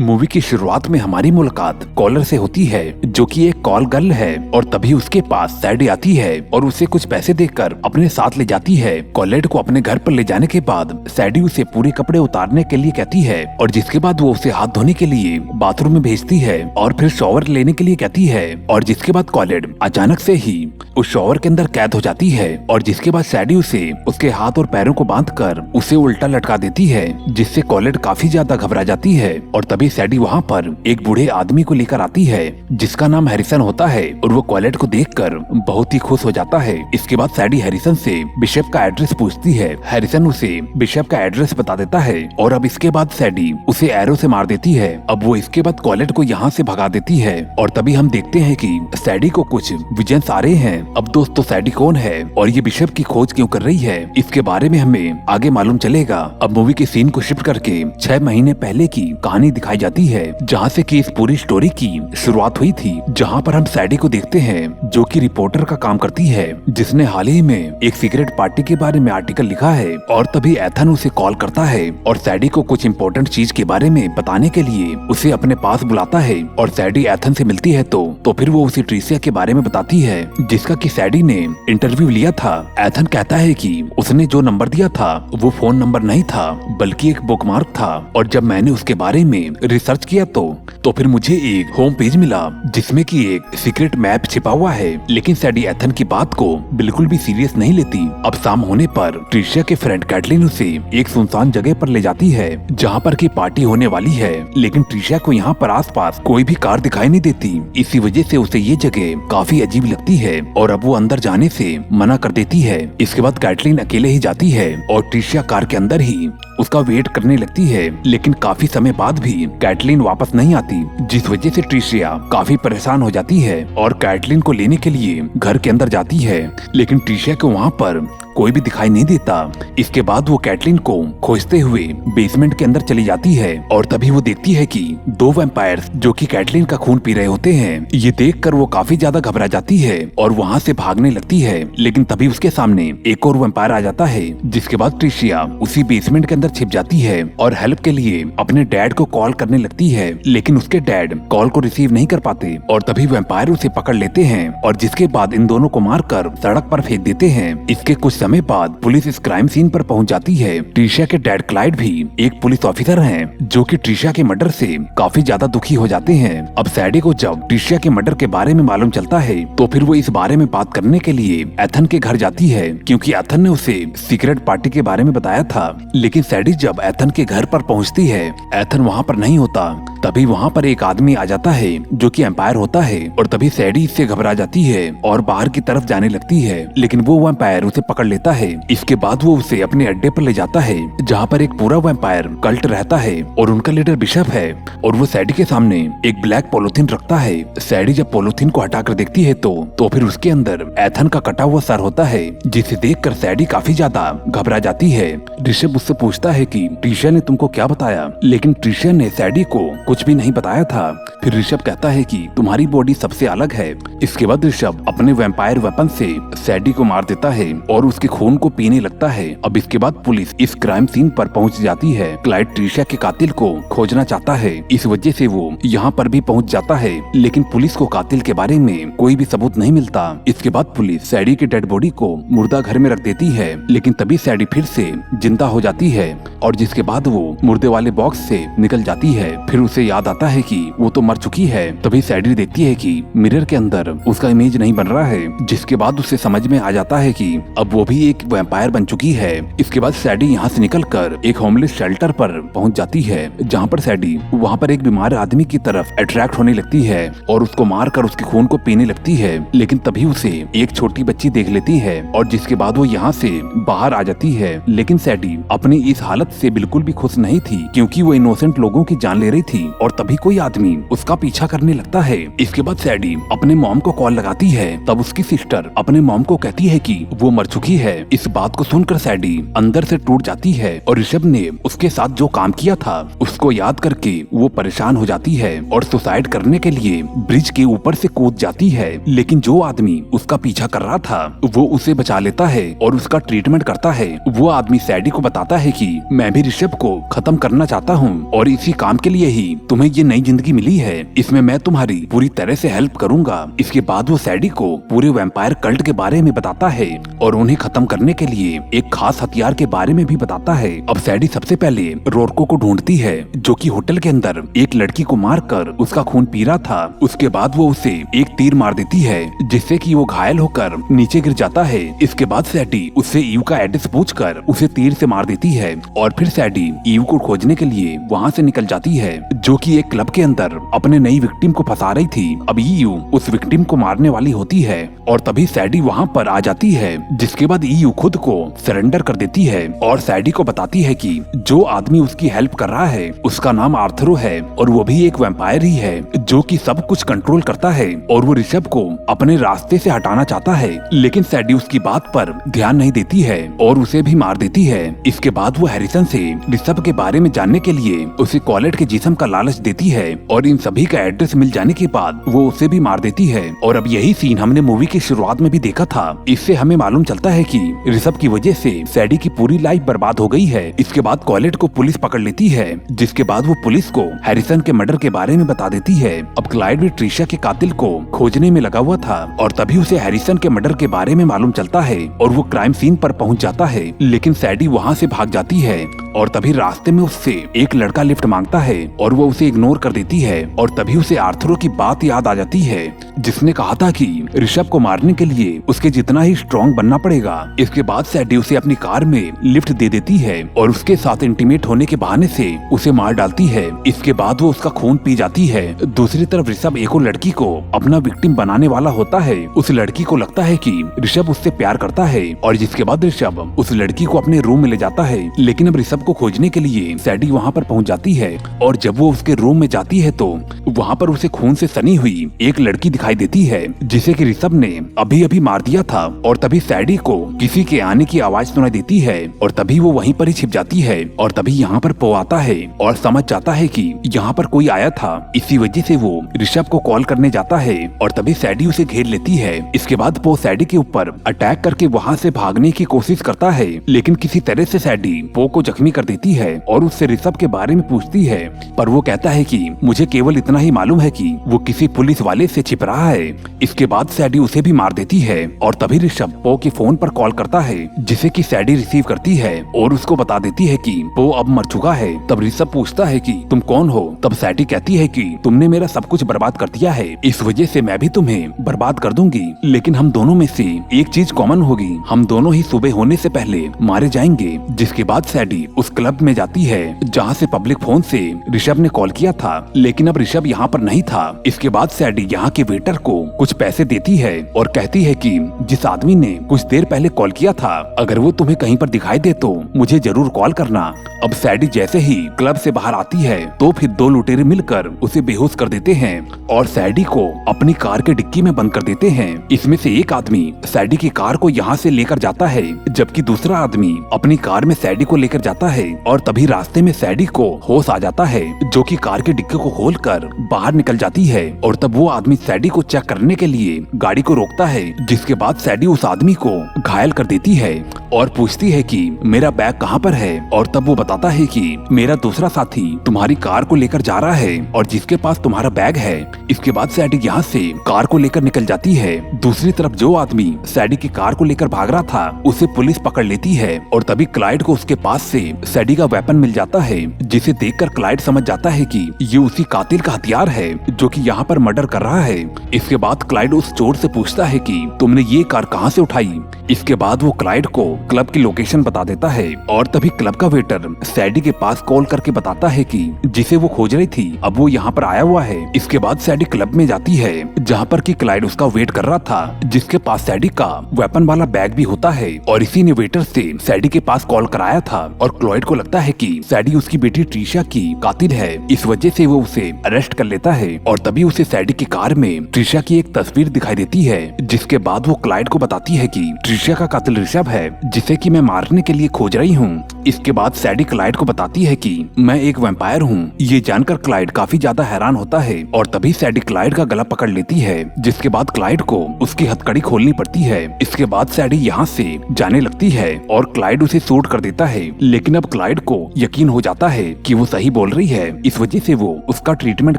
Movie की शुरुआत में हमारी मुलाकात कॉलर से होती है जो कि एक कॉल गर्ल है और तभी उसके पास सैडी आती है और उसे कुछ पैसे देकर अपने साथ ले जाती है। कॉलेट को अपने घर पर ले जाने के बाद सैडी उसे पूरे कपड़े उतारने के लिए कहती है और जिसके बाद वो उसे हाथ धोने के लिए बाथरूम में भेजती है और फिर शॉवर लेने के लिए कहती है और जिसके बाद कॉलेट अचानक से ही उस शॉवर के अंदर कैद हो जाती है और जिसके बाद सैडी उसे उसके हाथ और पैरों को बांधकर उसे उल्टा लटका देती है जिससे कॉलेट काफी ज्यादा घबरा जाती है और तभी सैडी वहाँ पर एक बूढ़े आदमी को लेकर आती है जिसका नाम हैरिसन होता है और वो कॉलेट को देखकर बहुत ही खुश हो जाता है। इसके बाद सैडी हैरिसन से बिशप का एड्रेस पूछती है। हैरिसन उसे बिशप का एड्रेस बता देता है और अब इसके बाद सैडी उसे एरो से मार देती है। अब वो इसके बाद कॉलेट को यहाँ से भगा देती है और तभी हम देखते हैं कि सैडी को कुछ विजन्स आ रहे हैं। अब दोस्तों सैडी कौन है और ये बिशप की खोज क्यों कर रही है इसके बारे में हमें आगे मालूम चलेगा। अब मूवी के सीन को शिफ्ट करके 6 महीने पहले की कहानी दिखाई जाती है जहाँ से कि इस पूरी स्टोरी की शुरुआत हुई थी, जहाँ पर हम सैडी को देखते हैं जो कि रिपोर्टर का काम करती है जिसने हाल ही में एक सीक्रेट पार्टी के बारे में आर्टिकल लिखा है और तभी एथन उसे कॉल करता है और सैडी को कुछ इम्पोर्टेंट चीज के बारे में बताने के लिए उसे अपने पास बुलाता है और सैडी एथन से मिलती है तो फिर वो उसे ट्रिसिया के बारे में बताती है जिसका कि सैडी ने इंटरव्यू लिया था। एथन कहता है कि उसने जो नंबर दिया था वो फोन नंबर नहीं था बल्कि एक बुकमार्क था और जब मैंने उसके बारे में रिसर्च किया तो फिर मुझे एक होम पेज मिला जिसमें कि एक सीक्रेट मैप छिपा हुआ है। लेकिन सैडी एथन की बात को बिल्कुल भी सीरियस नहीं लेती। अब शाम होने पर ट्रिशिया के फ्रेंड कैटलिन उसे एक सुनसान जगह पर ले जाती है जहाँ पर की पार्टी होने वाली है, लेकिन ट्रिशिया को यहाँ पर आसपास कोई भी कार दिखाई नहीं देती। इसी वजह से उसे ये जगह काफी अजीब लगती है और अब वो अंदर जाने से मना कर देती है। इसके बाद कैटलिन अकेले ही जाती है और ट्रिशिया कार के अंदर ही उसका वेट करने लगती है, लेकिन काफी समय बाद भी कैटलिन वापस नहीं आती जिस वजह से ट्रिशिया काफी परेशान हो जाती है और कैटलिन को लेने के लिए घर के अंदर जाती है, लेकिन ट्रिशिया को वहाँ पर कोई भी दिखाई नहीं देता। इसके बाद वो कैटलिन को खोजते हुए बेसमेंट के अंदर चली जाती है और तभी वो देखती है कि 2 वैम्पायर्स जो कि कैटलिन का खून पी रहे होते हैं। ये देखकर वो काफी ज्यादा घबरा जाती है और वहाँ से भागने लगती है, लेकिन तभी उसके सामने एक और वैम्पायर आ जाता है जिसके बाद ट्रिशिया उसी बेसमेंट के अंदर छिप जाती है और हेल्प के लिए अपने डैड को कॉल करने लगती है, लेकिन उसके डैड कॉल को रिसीव नहीं कर पाते और तभी वैम्पायर उसे पकड़ लेते हैं और जिसके बाद इन दोनों को मारकर सड़क पर फेंक देते हैं। इसके कुछ समय बाद पुलिस इस क्राइम सीन पर पहुंच जाती है। ट्रिशिया के डैड क्लाइड भी एक पुलिस ऑफिसर हैं जो कि ट्रिशिया के मर्डर से काफी ज्यादा दुखी हो जाते हैं। अब सैडी को जब ट्रिशिया के मर्डर के बारे में मालूम चलता है तो फिर वो इस बारे में बात करने के लिए एथन के घर जाती है क्योंकि एथन ने उसे सीक्रेट पार्टी के बारे में बताया था। लेकिन सैडी जब एथन के घर पर पहुँचती है, एथन वहाँ पर नहीं होता। तभी वहाँ पर एक आदमी आ जाता है जो कि एम्पायर होता है और तभी सैडी इससे घबरा जाती है और बाहर की तरफ जाने लगती है, लेकिन वो वैम्पायर उसे पकड़ लेता है। इसके बाद वो उसे अपने अड्डे पर ले जाता है जहाँ पर एक पूरा वैम्पायर कल्ट रहता है और उनका लीडर बिशप है और वो सैडी के सामने एक ब्लैक पॉलिथीन रखता है। सैडी जब पॉलिथीन को हटाकर देखती है तो फिर उसके अंदर एथन का कटा हुआ सर होता है जिसे देखकर सैडी काफी ज्यादा घबरा जाती है। ऋषभ उससे पूछता है कि ट्रिशिया ने तुमको क्या बताया, लेकिन ट्रिशिया ने सैडी को कुछ भी नहीं बताया था। फिर ऋषभ कहता है कि तुम्हारी बॉडी सबसे अलग है। इसके बाद ऋषभ अपने वैम्पायर वेपन से सैडी को मार देता है और उसके खून को पीने लगता है। अब इसके बाद पुलिस इस क्राइम सीन पर पहुंच जाती है। क्लाइड ट्रिशिया के कातिल को खोजना चाहता है, इस वजह से वो यहाँ पर भी पहुंच जाता है, लेकिन पुलिस को कातिल के बारे में कोई भी सबूत नहीं मिलता। इसके बाद पुलिस सैडी की डेड बॉडी को मुर्दा घर में रख देती है, लेकिन तभी सैडी फिर से जिंदा हो जाती है और जिसके बाद वो मुर्दे वाले बॉक्स से निकल जाती है। फिर उसे याद आता है कि वो तो मर चुकी है। तभी सैडी देखती है कि मिरर के अंदर उसका इमेज नहीं बन रहा है, जिसके बाद उसे समझ में आ जाता है कि अब वो भी एक वैम्पायर बन चुकी है। इसके बाद सैडी यहाँ से निकलकर एक होमलेस शेल्टर पर पहुँच जाती है जहाँ पर सैडी वहाँ पर एक बीमार आदमी की तरफ अट्रैक्ट होने लगती है और उसको मारकर उसके खून को पीने लगती है, लेकिन तभी उसे एक छोटी बच्ची देख लेती है और जिसके बाद वो यहाँ से बाहर आ जाती है। लेकिन सैडी अपनी इस हालत से बिल्कुल भी खुश नहीं थी क्योंकि वो इनोसेंट लोगों की जान ले रही थी और तभी कोई आदमी उसका पीछा करने लगता है। इसके बाद सैडी अपने मॉम को कॉल लगाती है, तब उसकी सिस्टर अपने मॉम को कहती है कि वो मर चुकी है। इस बात को सुनकर सैडी अंदर से टूट जाती है और ऋषभ ने उसके साथ जो काम किया था उसको याद करके वो परेशान हो जाती है और सुसाइड करने के लिए ब्रिज के ऊपर से कूद जाती है, लेकिन जो आदमी उसका पीछा कर रहा था वो उसे बचा लेता है और उसका ट्रीटमेंट करता है। वो आदमी सैडी को बताता है कि मैं भी ऋषभ को खत्म करना चाहता हूँ और इसी काम के लिए ही तुम्हें ये नई जिंदगी मिली है, इसमें मैं तुम्हारी पूरी तरह से हेल्प करूंगा। इसके बाद वो सैडी को पूरे वैम्पायर कल्ट के बारे में बताता है और उन्हें खत्म करने के लिए एक खास हथियार के बारे में भी बताता है। अब सैडी सबसे पहले रोरको को ढूंढती है, जो कि होटल के अंदर एक लड़की को मारकर उसका खून पी रहा था। उसके बाद वो उसे एक तीर मार देती है, जिससे कि वो घायल होकर नीचे गिर जाता है। इसके बाद सैडी उससे ईव का एड्रेस पूछकर उसे तीर से मार देती है और फिर सैडी ईव को खोजने के लिए वहाँ से निकल जाती है, जो कि एक क्लब के अंदर अपने नई विक्टिम को फंसा रही थी। अब ईव उस विक्टिम को मारने वाली होती है और तभी सैडी वहाँ पर आ जाती है, जिसके बाद ईव खुद को सरेंडर कर देती है और सैडी को बताती है कि जो आदमी उसकी हेल्प कर रहा है उसका नाम आर्थरो है और वो भी एक वैम्पायर ही है, जो कि सब कुछ कंट्रोल करता है और वो ऋषभ को अपने रास्ते से हटाना चाहता है। लेकिन सैडी उसकी बात पर ध्यान नहीं देती है और उसे भी मार देती है। इसके बाद वो हैरिसन से ऋषभ के बारे में जानने के लिए उसे कॉलेट के जिस्म का लालच देती है और इन सभी का एड्रेस मिल जाने के बाद वो उसे भी मार देती है। और अब यही सीन हमने मूवी की शुरुआत में भी देखा था। इससे हमें मालूम चलता है कि ऋषभ की वजह से सैडी की पूरी लाइफ बर्बाद हो गई है। इसके बाद कॉलेट को पुलिस पकड़ लेती है, जिसके बाद वो पुलिस को हैरिसन के मर्डर के बारे में बता देती है। अब क्लाइड भी ट्रिशा के कातिल को खोजने में लगा हुआ था और तभी उसे हैरिसन के मर्डर के बारे में मालूम चलता है और वो क्राइम सीन पर पहुंच जाता है। लेकिन सैडी वहां से भाग जाती है और तभी रास्ते में उससे एक लड़का लिफ्ट मांगता है और वो उसे इग्नोर कर देती है और तभी उसे आर्थरो की बात याद आ जाती है, जिसने कहा था कि ऋषभ को मारने के लिए उसके जितना ही स्ट्रॉन्ग बनना पड़ेगा। इसके बाद सैडी उसे अपनी कार में लिफ्ट दे देती है और उसके साथ इंटीमेट होने के बहाने से उसे मार डालती है। इसके बाद वो उसका खून पी जाती है। दूसरी तरफ ऋषभ एक और लड़की को अपना विक्टिम बनाने वाला होता है। उस लड़की को लगता है कि ऋषभ उससे प्यार करता है और जिसके बाद ऋषभ उस लड़की को अपने रूम में ले जाता है। लेकिन अब ऋषभ को खोजने के लिए सैडी वहाँ पर पहुँच जाती है और जब वो उसके रूम में जाती है तो वहाँ पर उसे खून से सनी हुई एक लड़की दिखाई देती है, जिसे कि ऋषभ ने अभी अभी मार दिया था। और तभी सैडी को किसी के आने की आवाज सुनाई देती है और तभी वो वहीं पर ही छिप जाती है और तभी यहाँ पर पो आता है और समझ जाता है कि यहाँ पर कोई आया था। इसी वजह से वो ऋषभ को कॉल करने जाता है और तभी सैडी उसे घेर लेती है। इसके बाद पो सैडी के ऊपर अटैक करके वहाँ से भागने की कोशिश करता है, लेकिन किसी तरह से सैडी पो को जख्मी कर देती है और उससे ऋषभ के बारे में पूछती है, पर वो कहता है कि मुझे केवल इतना ही मालूम है कि वो किसी पुलिस वाले से छिप रहा है। इसके बाद सैडी उसे भी मार देती है और तभी ऋषभ पो के फोन पर कॉल करता है, जिसे कि सैडी रिसीव करती है और उसको बता देती है कि पो अब मर चुका है। तब ऋषभ पूछता है कि तुम कौन हो? तब सैडी कहती है कि तुमने मेरा सब कुछ बर्बाद कर दिया है, इस वजह से मैं भी तुम्हें बर्बाद कर दूंगी, लेकिन हम दोनों में से एक चीज कॉमन होगी, हम दोनों ही सुबह होने से पहले मारे जाएंगे। जिसके बाद सैडी उस क्लब में जाती है जहाँ से पब्लिक फोन से ऋषभ ने कॉल किया था, लेकिन अब ऋषभ यहाँ पर नहीं था। इसके बाद सैडी यहाँ के वेटर को कुछ पैसे देती है और कहती है कि जिस आदमी ने कुछ देर पहले कॉल किया था, अगर वो तुम्हें कहीं पर दिखाई दे तो मुझे जरूर कॉल करना। अब सैडी जैसे ही क्लब से बाहर आती है तो फिर दो लुटेरे मिलकर उसे बेहोश कर देते हैं और सैडी को अपनी कार के डिक्की में बंद कर देते हैं। इसमें से एक आदमी सैडी की कार को यहाँ से लेकर जाता है, जबकि दूसरा आदमी अपनी कार में सैडी को लेकर जाता है और तभी रास्ते में सैडी को होश आ जाता है, जो कि कार के डिक्की को खोलकर बाहर निकल जाती है और तब वो आदमी सैडी को चेक करने के लिए गाड़ी को रोकता है। जिसके बाद सैडी उस आदमी को घायल कर देती है और पूछती है कि मेरा बैग कहाँ पर है, और तब वो बताता है कि मेरा दूसरा साथी तुम्हारी कार को लेकर जा रहा है और जिसके पास तुम्हारा बैग है। इसके बाद सैडी यहाँ से कार को लेकर निकल जाती है। दूसरी तरफ जो आदमी सैडी की कार को लेकर भाग रहा था उसे पुलिस पकड़ लेती है और तभी क्लाइड को उसके पास से सैडी का वेपन मिल जाता है, जिसे देखकर क्लाइड समझ जाता है कि ये उसी कातिल का हथियार है जो कि यहाँ पर मर्डर कर रहा है। इसके बाद क्लाइड उस चोर से पूछता है कि तुमने ये कार कहाँ से उठाई। इसके बाद वो क्लाइड को क्लब की लोकेशन बता देता है और तभी क्लब का वेटर सैडी के पास कॉल करके बताता है कि जिसे वो खोज रही थी अब वो यहाँ पर आया हुआ है। इसके बाद सैडी क्लब में जाती है जहाँ पर कि क्लाइड उसका वेट कर रहा था, जिसके पास सैडी का वेपन वाला बैग भी होता है और इसी ने वेटर से सैडी के पास कॉल कराया था और क्लाइड को लगता है कि सैडी उसकी बेटी ट्रिशा की कातिल है। इस वजह से वो उसे अरेस्ट कर लेता है और तभी उसे सैडी की कार में ट्रिशा की एक तस्वीर दिखाई देती है, जिसके बाद वो क्लाइड को बताती है कि ट्रिशा का कातिल ऋषभ है, जिसे कि मैं मारने के लिए खोज रही हूँ। इसके बाद सैडी क्लाइड को बताती है कि मैं एक वैम्पायर हूँ। ये जानकर क्लाइड काफी ज्यादा हैरान होता है और तभी सैडी क्लाइड का गला पकड़ लेती है, जिसके बाद क्लाइड को उसकी हथकड़ी खोलनी पड़ती है। इसके बाद सैडी यहाँ से जाने लगती है और क्लाइड उसे शूट कर देता है, लेकिन अब क्लाइड को यकीन हो जाता है कि वो सही बोल रही है। इस वजह से वो उसका ट्रीटमेंट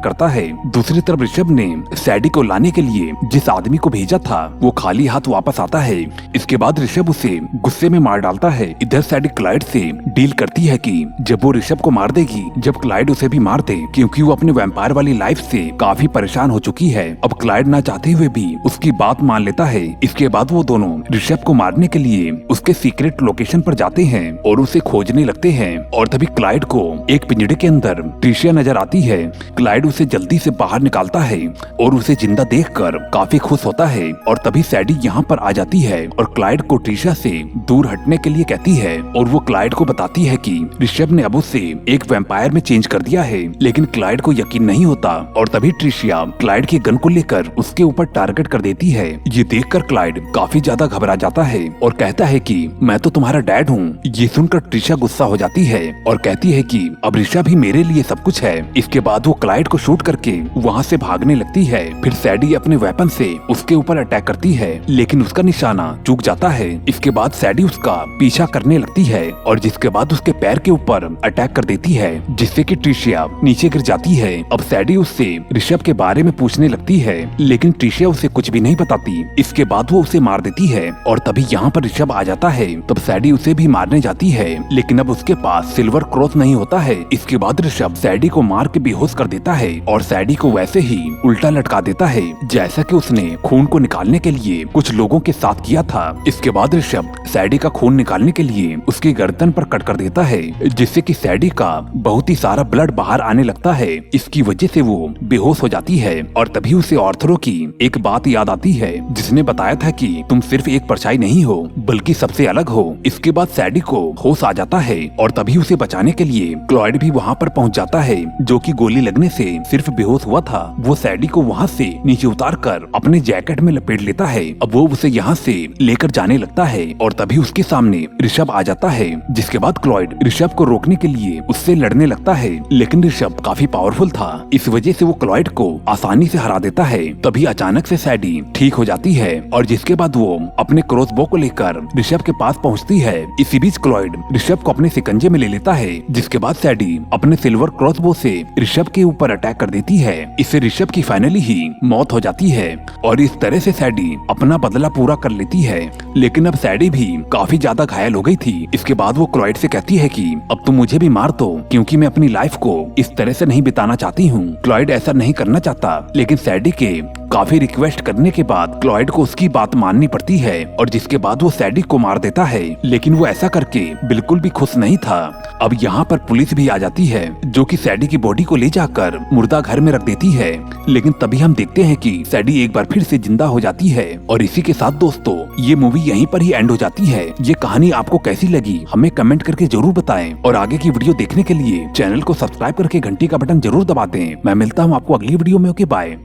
करता है। दूसरी तरफ ऋषभ ने सैडी को लाने के लिए जिस आदमी को भेजा था वो खाली हाथ वापस आता है। इसके बाद ऋषभ उसे गुस्से में मार डालता है। इधर सैडी क्लाइड से डील करती है कि जब वो ऋषभ को मार देगी जब क्लाइड उसे भी मार दे, क्योंकि वो अपने वैम्पायर वाली लाइफ से काफी परेशान हो चुकी है। अब क्लाइड ना चाहते हुए भी उसकी बात मान लेता है। इसके बाद वो दोनों ऋषभ को मारने के लिए उसके सीक्रेट लोकेशन पर जाते हैं और उसे खोजने लगते हैं। और तभी क्लाइड को एक पिंजड़े के अंदर ट्रिशिया नजर आती है। क्लाइड उसे जल्दी से बाहर निकालता है और उसे जिंदा देखकर काफी खुश होता है। और तभी सैडी यहाँ पर आ जाती है और क्लाइड को ट्रिशिया से दूर हटने के लिए कहती है और वो क्लाइड को बताती है कि ऋषभ ने अब उसे एक वैम्पायर में चेंज कर दिया है। लेकिन क्लाइड को यकीन नहीं होता और तभी ट्रिशिया क्लाइड की गन को लेकर उसके ऊपर टारगेट कर देती है। ये देखकर क्लाइड काफी ज्यादा घबरा जाता है और कहता है कि मैं तो तुम्हारा डैड हूँ। ये सुनकर ट्रिशिया गुस्सा हो जाती है और कहती है कि अब ऋषभ भी मेरे लिए सब कुछ है। इसके बाद वो क्लाइड को शूट करके वहाँ से भागने लगती है। फिर सैडी अपने वेपन से उसके ऊपर अटैक करती है, लेकिन उसका निशाना चूक जाता है। इसके बाद सैडी उसका पीछा करने लगती है और जिसके बाद उसके पैर के ऊपर अटैक कर देती है, जिससे कि ट्रिशिया नीचे गिर जाती है। अब सैडी उससे ऋषभ के बारे में पूछने लगती है, लेकिन ट्रिशिया उसे कुछ भी नहीं बताती। इसके बाद वो उसे मार देती है और तभी यहाँ पर ऋषभ आ जाता है। तब सैडी उसे भी मारने जाती है, लेकिन अब उसके पास सिल्वर क्रॉस नहीं होता है। इसके बाद ऋषभ सैडी को मार के बेहोश कर देता है और सैडी को वैसे ही उल्टा लटका देता है, जैसा कि उसने खून को निकालने के लिए कुछ लोगों के साथ किया था। इसके बाद ऋषभ सैडी का खून निकालने के लिए उसकी गर्दन पर कट कर देता है, जिससे कि सैडी का बहुत ही सारा ब्लड बाहर आने लगता है। इसकी वजह से वो बेहोश हो जाती है और तभी उसे आर्थरो की एक बात याद आती है, जिसने बताया था कि तुम सिर्फ एक परछाई नहीं हो बल्कि सबसे अलग हो। इसके बाद सैडी को होश आ जाता है और तभी उसे बचाने के लिए क्लॉयड भी वहाँ पर पहुँच जाता है, जो कि गोली लगने से सिर्फ बेहोश हुआ था। वो सैडी को वहाँ से नीचे उतार कर अपने जैकेट में लपेट लेता है। अब वो उसे यहाँ से लेकर जाने लगता है और तभी उसके सामने ऋषभ आ जाता है, जिसके बाद क्लॉयड ऋषभ को रोकने के लिए उससे लड़ने लगता है, लेकिन ऋषभ काफी पावरफुल था। इस वजह से वो क्लॉयड को आसानी से हरा देता है। तभी अचानक से सैडी ठीक हो जाती है और जिसके बाद वो अपने क्रॉसबो को लेकर ऋषभ के पास पहुंचती है। इसी बीच क्लॉयड ऋषभ को अपने शिकंजे में ले लेता है, जिसके बाद सैडी अपने सिल्वर क्रॉसबो से ऋषभ के ऊपर अटैक कर देती है। इससे ऋषभ की फाइनली ही मौत हो जाती है और इस तरह से सैडी अपना बदला पूरा कर लेती है। लेकिन अब सैडी भी काफी ज्यादा घायल हो गई थी। इसके बाद वो क्लॉयड से कहती है कि अब तुम मुझे भी मार दो, क्योंकि मैं अपनी लाइफ को इस तरह से नहीं बिताना चाहती हूँ। क्लॉयड ऐसा नहीं करना चाहता, लेकिन सैडी के काफी रिक्वेस्ट करने के बाद क्लॉयड को उसकी बात माननी पड़ती है और जिसके बाद वो सैडी को मार देता है। लेकिन वो ऐसा करके बिल्कुल भी खुश नहीं था। अब यहाँ पर पुलिस भी आ जाती है, जो कि सैडी की बॉडी को ले जाकर मुर्दा घर में रख देती है। लेकिन तभी हम देखते हैं कि सैडी एक बार फिर से जिंदा हो जाती है। और इसी के साथ दोस्तों ये मूवी यहीं पर ही एंड हो जाती है। ये कहानी आपको कैसी लगी हमें कमेंट करके जरूर बताएं और आगे की वीडियो देखने के लिए चैनल को सब्सक्राइब करके घंटी का बटन जरूर दबा दें। मैं मिलता हूँ आपको अगली वीडियो में। Okay bye.